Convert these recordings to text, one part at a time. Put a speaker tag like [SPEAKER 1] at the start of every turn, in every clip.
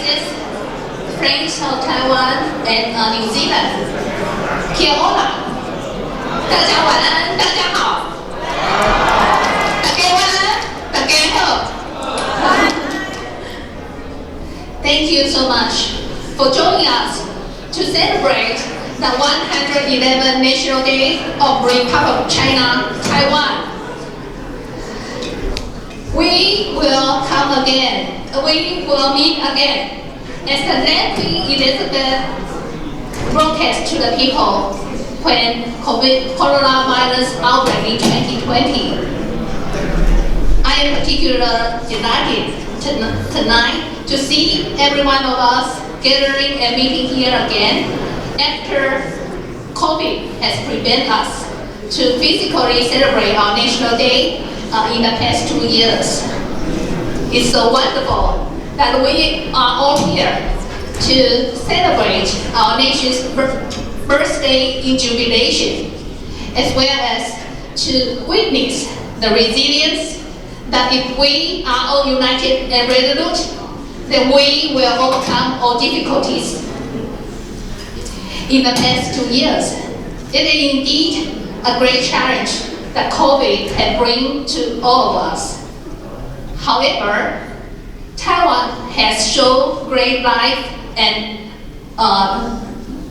[SPEAKER 1] Chinese, friends of Taiwan and New Zealand. Kia ora. 大家晚安，大家好。大家晚安，大家好。Thank you so much for joining us to celebrate the 111th National Day of Republic of China, Taiwan. We will come again. We will meet again as the then Queen Elizabeth broadcast to the people when coronavirus outbreak in 2020. I am particularly delighted tonight to see every one of us gathering and meeting here again after COVID has prevented us to physically celebrate our National Day in the past 2 years. It's so wonderful that we are all here to celebrate our nation's birthday in jubilation, as well as to witness the resilience that if we are all united and resolute, then we will overcome all difficulties. In the past 2 years, it is indeed a great challenge that COVID can bring to all of us. However, Taiwan has shown great life and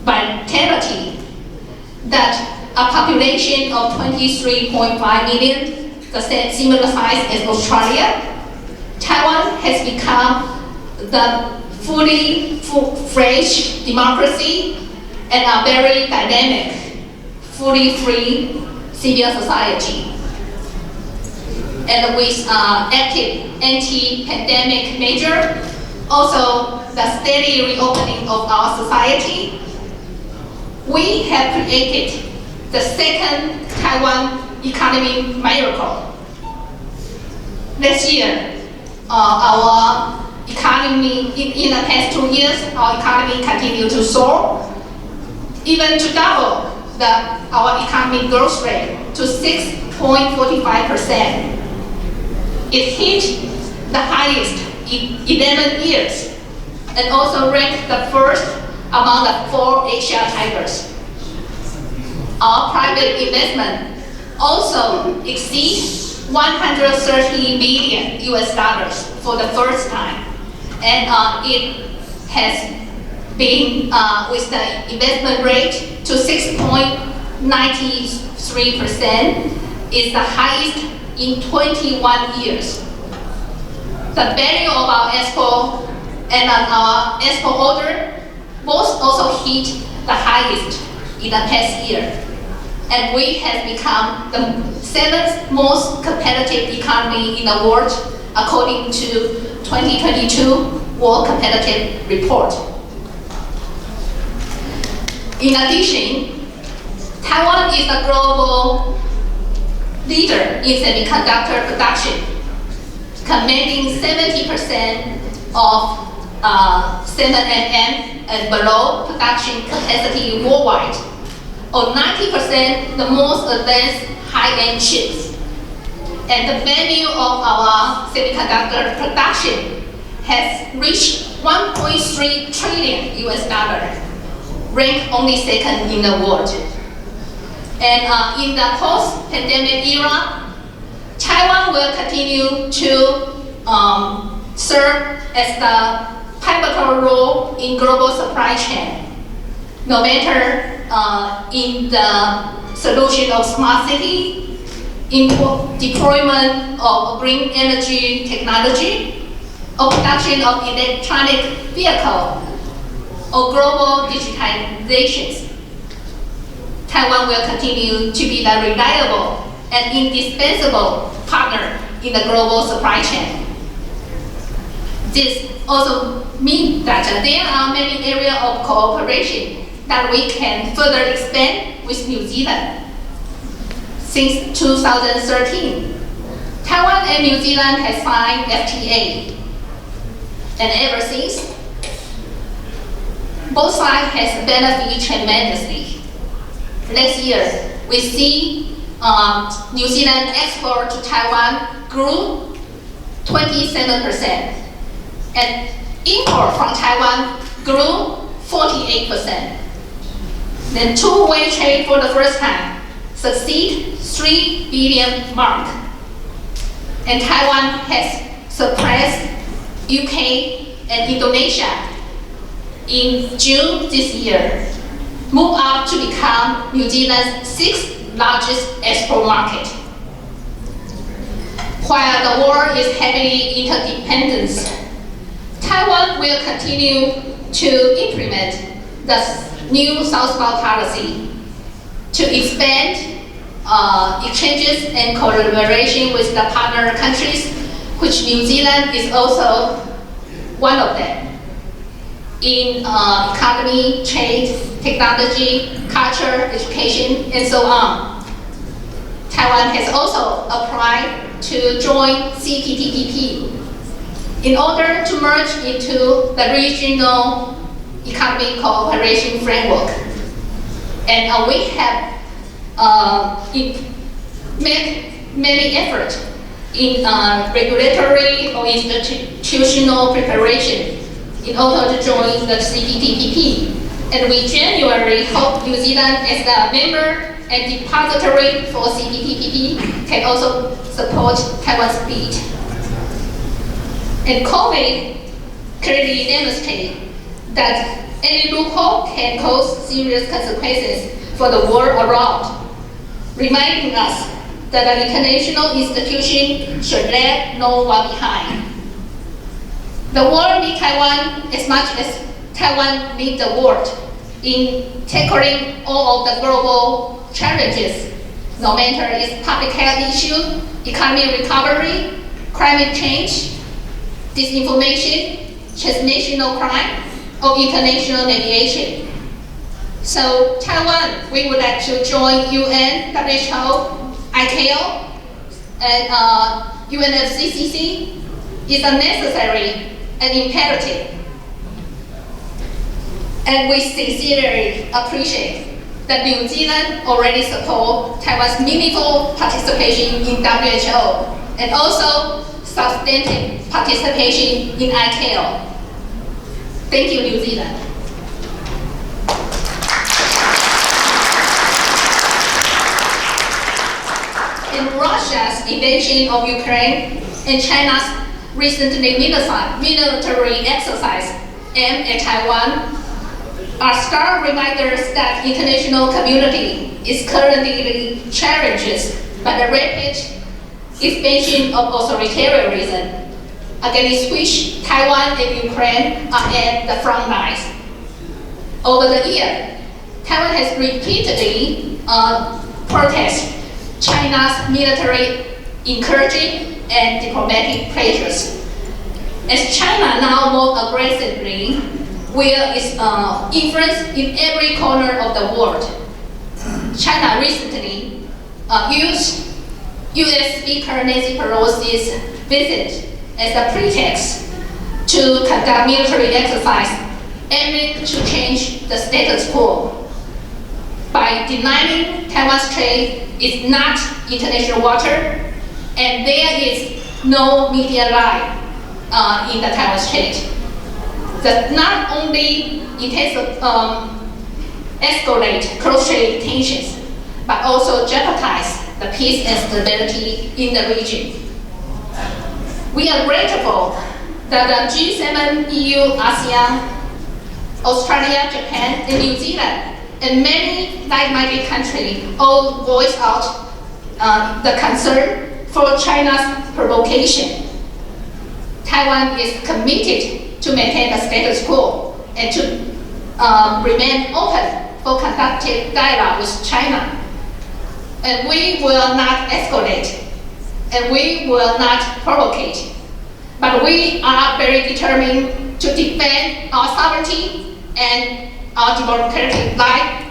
[SPEAKER 1] vitality that a population of 23.5 million, the similar size as Australia, Taiwan has become the fully fledged democracy and a very dynamic, fully free civil society. And with active anti-pandemic measure, also the steady reopening of our society, we have created the second Taiwan economy miracle. This year, our economy, in the past 2 years, our economy continued to soar, even to double our economic growth rate to 6.45%. It hit the highest in 11 years and also ranked the first among the 4 Asia tigers. Our private investment also exceeds $130 billion for the first time, and it has been with the investment rate to 6.93%, is the highest in 21 years. The value of our export and our export order both also hit the highest in the past year. And we have become the 7th most competitive economy in the world according to 2022 World Competitive Report. In addition, Taiwan is a global leader in semiconductor production, commanding 70% of 7nm and below production capacity worldwide, or 90% the most advanced high-end chips. And the value of our semiconductor production has reached $1.3 trillion, ranked only second in the world. And in the post-pandemic era, Taiwan will continue to serve as the pivotal role in global supply chain, no matter in the solution of smart city, in deployment of green energy technology, or production of electronic vehicle, or global digitalizations. Taiwan will continue to be the reliable and indispensable partner in the global supply chain. This also means that there are many areas of cooperation that we can further expand with New Zealand. Since 2013, Taiwan and New Zealand have signed FTA. And ever since, both sides have benefited tremendously. Last year, we see New Zealand export to Taiwan grew 27%. And Import from Taiwan grew 48%. Then two-way trade for the first time succeed 3 billion mark. And Taiwan has surpassed UK and Indonesia in June this year, moved up to become New Zealand's 6th largest export market. While the world is heavily interdependent, Taiwan will continue to implement the new southbound policy to expand exchanges and collaboration with the partner countries, which New Zealand is also one of them, in economy, trade, technology, culture, education, and so on. Taiwan has also applied to join CPTPP in order to merge into the regional economic cooperation framework. And we have made many efforts in regulatory or institutional preparation in order to join the CPTPP. And we genuinely hope New Zealand, as a member and depository for CPTPP, can also support Taiwan's bid. And COVID clearly demonstrates that any loophole can cause serious consequences for the world around, reminding us that an international institution should let no one behind. The world needs Taiwan as much as Taiwan needs the world in tackling all of the global challenges, no matter its public health issue, economic recovery, climate change, disinformation, transnational crime, or international navigation. So Taiwan, we would like to join UN, WHO, ICAO, and UNFCCC is a necessary and imperative. And we sincerely appreciate that New Zealand already supports Taiwan's meaningful participation in WHO and also substantive participation in ICAO. Thank you, New Zealand. In Russia's invasion of Ukraine and China's recently military exercise aimed at Taiwan are stark reminders that the international community is currently challenged by the rapid expansion of authoritarianism, against which Taiwan and Ukraine are at the front lines. Over the year, Taiwan has repeatedly protested China's military incursion and diplomatic pressures. As China now more aggressively wields its influence in every corner of the world, China recently used U.S. Speaker Nancy Pelosi's visit as a pretext to conduct military exercise aiming to change the status quo by denying Taiwan's trade is not international water and there is no media line in the Taiwan Strait. That not only escalate cross-strait tensions, but also jeopardize the peace and stability in the region. We are grateful that the G7, EU, ASEAN, Australia, Japan, and New Zealand, and many like-minded countries all voice out the concern for China's provocation. Taiwan is committed to maintain the status quo and to remain open for conductive dialogue with China. And we will not escalate, and we will not provocate, but we are very determined to defend our sovereignty and our democratic life.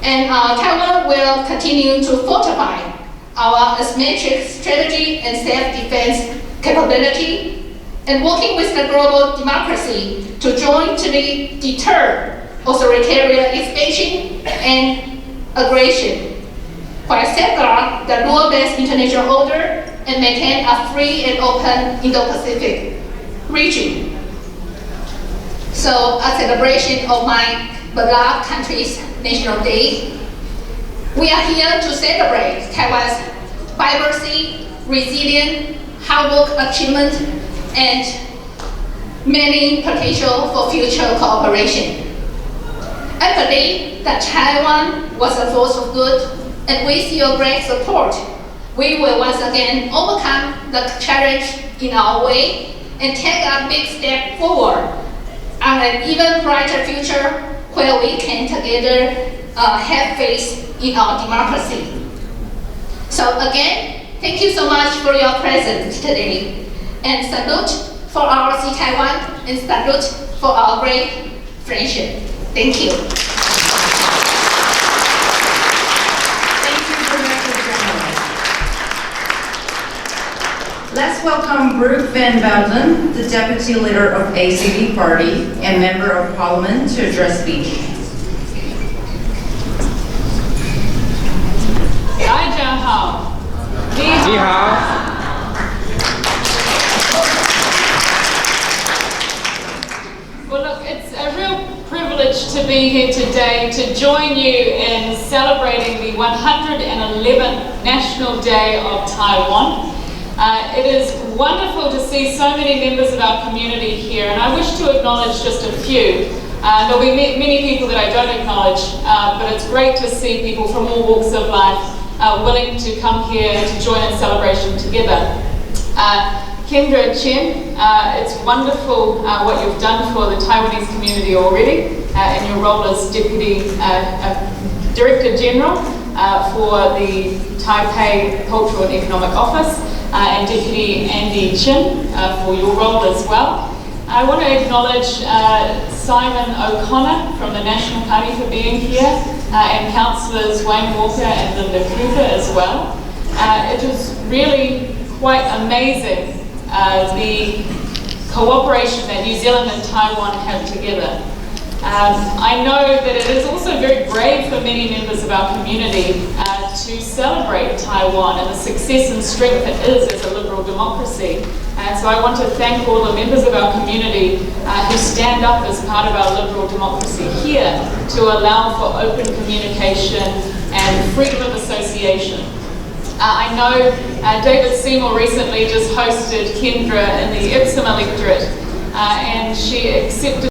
[SPEAKER 1] And Taiwan will continue to fortify our asymmetric strategy and self-defense capability, and working with the global democracy to jointly deter authoritarian expansion and aggression, while safeguard the rule-based international order and maintain a free and open Indo-Pacific region. So a celebration of my beloved country's National Day. We are here to celebrate Taiwan's vibrancy, resilient, hard work achievement, and many potential for future cooperation. I believe that Taiwan was a force of good, and with your great support, we will once again overcome the challenge in our way and take a big step forward on an even brighter future where we can together have faith in our democracy. So again, thank you so much for your presence today, and salute for our See Taiwan, and salute for our great friendship. Thank you.
[SPEAKER 2] Thank you, Director General. Let's welcome Brooke Van Velden, the Deputy Leader of ACD Party and Member of Parliament, to address speech.
[SPEAKER 3] 大家好，你好。 Well, look, it's a real privilege to be here today to join you in celebrating the 111th National Day of Taiwan. It is wonderful to see so many members of our community here, and I wish to acknowledge just a few. There'll be many people that I don't acknowledge, but it's great to see people from all walks of life willing to come here to join in celebration together. Kendra Chen, it's wonderful what you've done for the Taiwanese community already in your role as Deputy Director General for the Taipei Cultural and Economic Office, and Deputy Andy Chin for your role as well. I want to acknowledge Simon O'Connor from the National Party for being here, and Councillors Wayne Walker and Linda Kruger as well. It is really quite amazing the cooperation that New Zealand and Taiwan have together. I know that it is also very brave for many members of our community to celebrate Taiwan and the success and strength it is as a liberal democracy. And so I want to thank all the members of our community who stand up as part of our liberal democracy here to allow for open communication and freedom of association. I know David Seymour recently just hosted Kendra in the Ipsum electorate, and she accepted